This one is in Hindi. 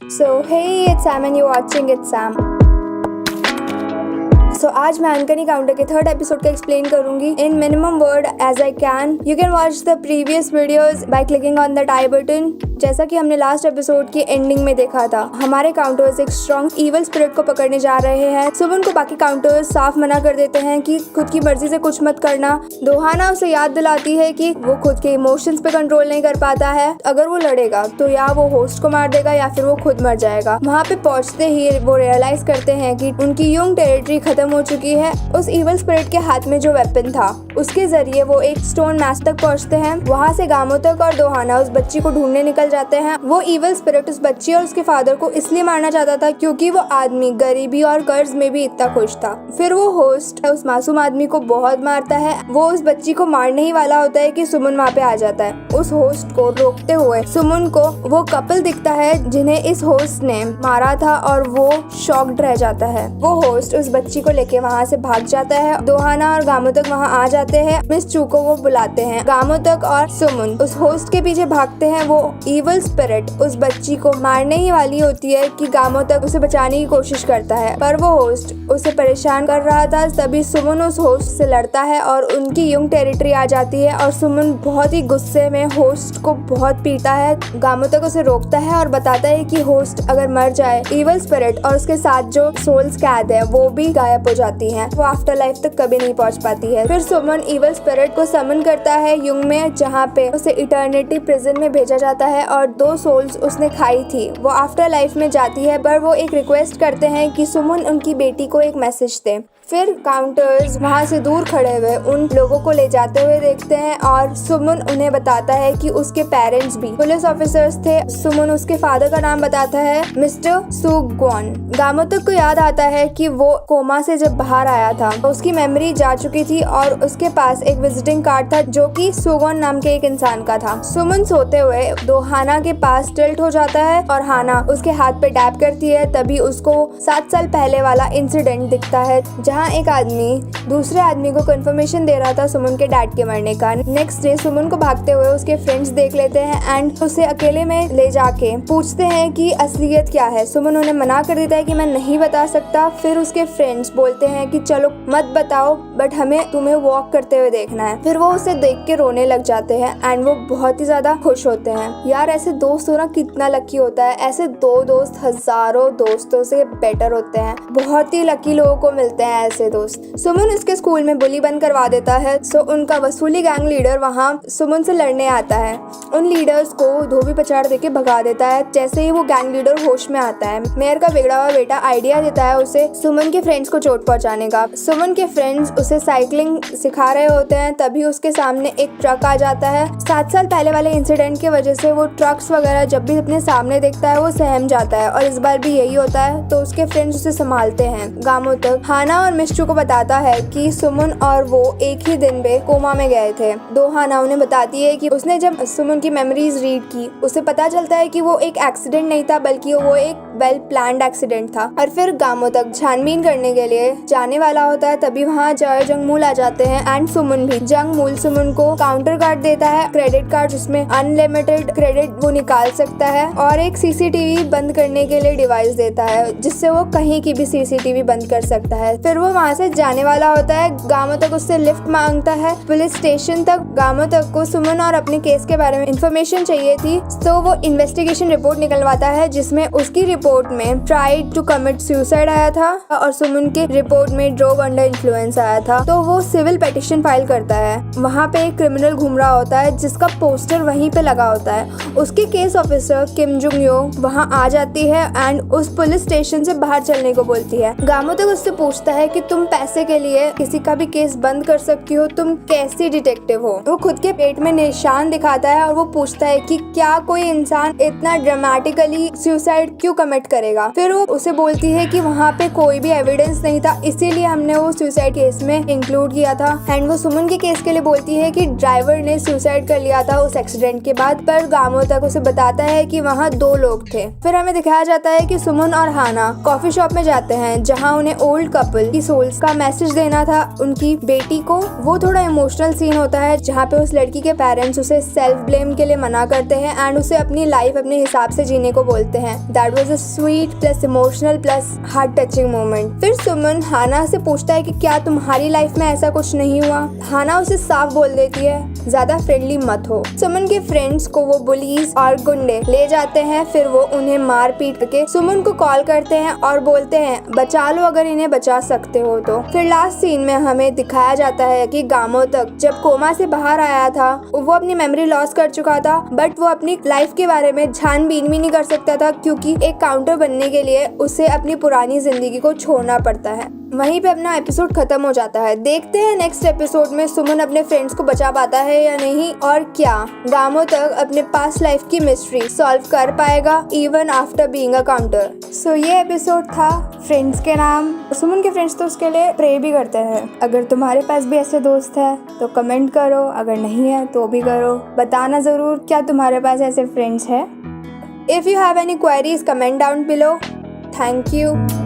So hey, it's Sam and you're watching It's Sam. So आज मैं अनकनी काउंटर के थर्ड एपिसोड का एक्सप्लेन करूंगी इन minimum word as I can. You can watch the previous videos by clicking on the i button. जैसा कि हमने लास्ट एपिसोड की एंडिंग में देखा था, हमारे काउंटर्स एक स्ट्रॉन्ग इवल स्पिरिट को पकड़ने जा रहे हैं. सुमन को बाकी काउंटर्स साफ मना कर देते हैं कि खुद की मर्जी से कुछ मत करना. दोहाना उसे याद दिलाती है कि वो खुद के इमोशंस पे कंट्रोल नहीं कर पाता है. अगर वो लड़ेगा तो या वो होस्ट को मार देगा या फिर वो खुद मर जाएगा. वहाँ पे पहुँचते ही वो रियलाइज करते हैं कि उनकी यंग टेरिटरी खत्म हो चुकी है. उस इवल स्पिरिट के हाथ में जो वेपन था उसके जरिए वो एक स्टोन मैच तक पहुँचते हैं. वहाँ से गामो तक और दोहाना उस बच्ची को ढूंढने निकल जाते हैं. वो इवल स्पिरिट उस बच्ची और उसके फादर को इसलिए मारना चाहता था क्योंकि वो आदमी गरीबी और कर्ज में भी इतना खुश था. फिर वो होस्ट उस मासूम आदमी को बहुत मारता है. वो उस बच्ची को मारने ही वाला होता है कि सुमन वहाँ पे आ जाता है. उस होस्ट को रोकते हुए सुमन को वो कपल दिखता है जिन्हें इस होस्ट ने मारा था और वो शॉक्ड रह जाता है. वो होस्ट उस बच्ची को लेके वहाँ से भाग जाता है. दोहाना और गामो तक वहाँ आ जाते हैं. मिस चू को वो बुलाते हैं. गामो तक और सुमन उस होस्ट के पीछे भागते हैं. वो इवल स्पिरिट उस बच्ची को मारने ही वाली होती है कि गामो तक उसे बचाने की कोशिश करता है, पर वो होस्ट उसे परेशान कर रहा था. तभी सुमन उस होस्ट से लड़ता है और उनकी यंग टेरिटरी आ जाती है और सुमन बहुत ही गुस्से में होस्ट को बहुत पीटा है. गामो तक उसे रोकता है और बताता है कि होस्ट अगर मर जाए, इवल स्पिरिट और उसके साथ जो सोल्स कैद है वो भी गायब हो जाती हैं. वो आफ्टर लाइफ तक कभी नहीं पहुंच पाती है. फिर सुमन इवल स्पिरिट को समन करता है युंग में, जहाँ पे उसे इटर्निटी प्रिजन में भेजा जाता है और 2 सोल्स उसने खाई थी वो आफ्टर लाइफ में जाती है. पर वो एक रिक्वेस्ट करते हैं कि सुमन उनकी बेटी को एक मैसेज दे. फिर काउंटर्स वहाँ से दूर खड़े हुए उन लोगों को ले जाते हुए देखते हैं और सुमन उन्हें बताता है कि उसके पेरेंट्स भी पुलिस ऑफिसर्स थे. सुमन उसके फादर का नाम बताता है, मिस्टर सुगवान. गामो तक को याद आता है कि वो कोमा से जब बाहर आया था उसकी मेमोरी जा चुकी थी और उसके पास एक विजिटिंग कार्ड था जो कि सुगवान नाम के एक इंसान का था. सुमन सोते हुए दोहाना के पास टिल्ट हो जाता है और हाना उसके हाथ पे टैप करती है. तभी उसको 7 साल पहले वाला इंसिडेंट दिखता है जहाँ एक आदमी दूसरे आदमी को कंफर्मेशन दे रहा था सुमन के डैड के मरने का. नेक्स्ट डे सुमन को भागते हुए उसके फ्रेंड्स देख लेते हैं एंड उसे अकेले में ले जाके पूछते हैं कि असलियत क्या है. सुमन उन्हें मना कर देता है कि मैं नहीं बता सकता. फिर उसके फ्रेंड्स बोलते हैं कि चलो मत बताओ, बट हमें तुम्हें वॉक करते हुए देखना है. फिर वो उसे देख के रोने लग जाते हैं एंड वो बहुत ही ज्यादा खुश होते हैं. यार ऐसे दोस्त होना कितना लकी होता है. ऐसे 2 दोस्त हजारों दोस्तों से बेटर होते हैं. बहुत ही लकी लोगों को मिलते हैं ऐसे दोस्त. सुमन इसके स्कूल में बुली बंद करवा देता है. सो उनका वसूली गैंग लीडर वहाँ सुमन से लड़ने आता है. उन लीडर्स को धोबी पछाड़ देके भगा देता है. जैसे ही वो गैंग लीडर होश में आता है, मेयर का बिगड़ा हुआ बेटा आइडिया देता है उसे सुमन के फ्रेंड्स को चोट पहुंचाने का. सुमन के फ्रेंड्स उसे साइकिलिंग सिखा रहे होते हैं. तभी उसके सामने एक ट्रक आ जाता है. 7 साल पहले वाले इंसिडेंट की वजह से वो ट्रक्स वगैरह जब भी अपने सामने देखता है वो सहम जाता है और इस बार भी यही होता है. तो उसके फ्रेंड्स उसे संभालते हैं. गामो तक हाना और मिस्टू को बताता है कि सुमन और वो एक ही दिन में कोमा में गए थे. दोहाना उन्हें बताती है कि उसने जब सुमन की मेमोरीज रीड की उसे पता चलता है कि वो एक एक्सीडेंट नहीं था बल्कि वो एक वेल प्लान्ड एक्सीडेंट था. और फिर गामो तक छानबीन करने के लिए जाने वाला होता है. तभी वहाँ जय जंगमूल आ जाते हैं एंड सुमन भी. जंगमूल सुमन को काउंटर कार्ड देता है, क्रेडिट कार्ड जिसमें अनलिमिटेड क्रेडिट वो निकाल सकता है, और एक सीसीटीवी बंद करने के लिए डिवाइस देता है जिससे वो कहीं की भी सीसीटीवी बंद कर सकता है. फिर वो वहाँ से जाने वाला होता है. गामो तक उससे लिफ्ट मांगता है पुलिस स्टेशन तक. गामो तक को सुमन और अपने केस के बारे में इंफॉर्मेशन चाहिए थी, तो वो इन्वेस्टिगेशन रिपोर्ट निकलवाता है जिसमें उसकी रिपोर्ट में ट्राइड टू कमिट सुसाइड आया था और सुमन के रिपोर्ट में ड्रग अंडर इन्फ्लुएंस आया था. तो वो सिविल पिटीशन फाइल करता है. वहाँ पे एक क्रिमिनल घूम रहा होता है जिसका पोस्टर वहीं पे लगा होता है. उसकी केस ऑफिसर किम जुंग यो वहाँ आ जाती है एंड उस पुलिस स्टेशन से बाहर चलने को बोलती है. गामो तक उससे पूछता है कि तुम पैसे के लिए किसी का भी केस बंद कर सकती हो, तुम कैसी डिटेक्टिव हो. वो खुद के पेट में निशान दिखाता है और वो पूछता है कि क्या कोई इंसान इतना ड्रामेटिकली सुसाइड क्यों कमिट करेगा. फिर वो उसे बोलती है कि वहाँ पे कोई भी एविडेंस नहीं था, इसीलिए हमने वो सुसाइड केस में इंक्लूड किया था. एंड वो सुमन के केस के लिए बोलती है कि ड्राइवर ने सुसाइड कर लिया था उस एक्सीडेंट के बाद. पर गामो तक उसे बताता है कि वहाँ 2 लोग थे. फिर हमें दिखाया जाता है कि सुमन और हाना कॉफी शॉप में जाते हैं जहाँ उन्हें ओल्ड कपल की सोल्स का मैसेज देना था उनकी बेटी को। वो थोड़ा इमोशनल सीन होता है जहाँ पे उस लड़की के पेरेंट्स उसे सेल्फ ब्लेम के लिए मना करते हैं एंड उसे अपनी लाइफ अपने हिसाब से जीने को बोलते हैं। That was a sweet plus emotional plus heart touching moment. फिर सुमन हाना से पूछता है कि क्या तुम्हारी लाइफ में ऐसा कुछ नहीं हुआ। हाना उसे साफ बोल देती है ज्यादा फ्रेंडली मत हो। सुमन के फ्रेंड्स को वो पुलिस और गुंडे ले जाते हैं, फिर वो उन्हें मार पीट के सुमन को कॉल करते हैं और बोलते हैं बचा लो अगर इन्हें बचा सकते हो तो। फिर लास्ट सीन में हमें दिखाया जाता है कि गामो तक जब कोमा से बाहर आया था वो अपनी मेमोरी लॉस कर चुका था, बट वो अपनी लाइफ के बारे में छानबीन भी नहीं कर सकता था क्योंकि एक काउंटर बनने के लिए उसे अपनी पुरानी जिंदगी को छोड़ना पड़ता है। वहीं पे अपना एपिसोड खत्म हो जाता है। देखते हैं नेक्स्ट एपिसोड में सुमन अपने फ्रेंड्स को बचा पाता है या नहीं, और क्या गामो तक अपने पास्ट लाइफ की मिस्ट्री सॉल्व कर पाएगा even after being a counter. So ये एपिसोड था फ्रेंड्स के नाम। सुमन के फ्रेंड्स तो उसके लिए प्रे भी करते हैं। अगर तुम्हारे पास भी ऐसे दोस्त है तो कमेंट करो, अगर नहीं है तो भी करो। बताना जरूर क्या तुम्हारे पास ऐसे फ्रेंड्स है। If you have any queries comment down below. Thank you.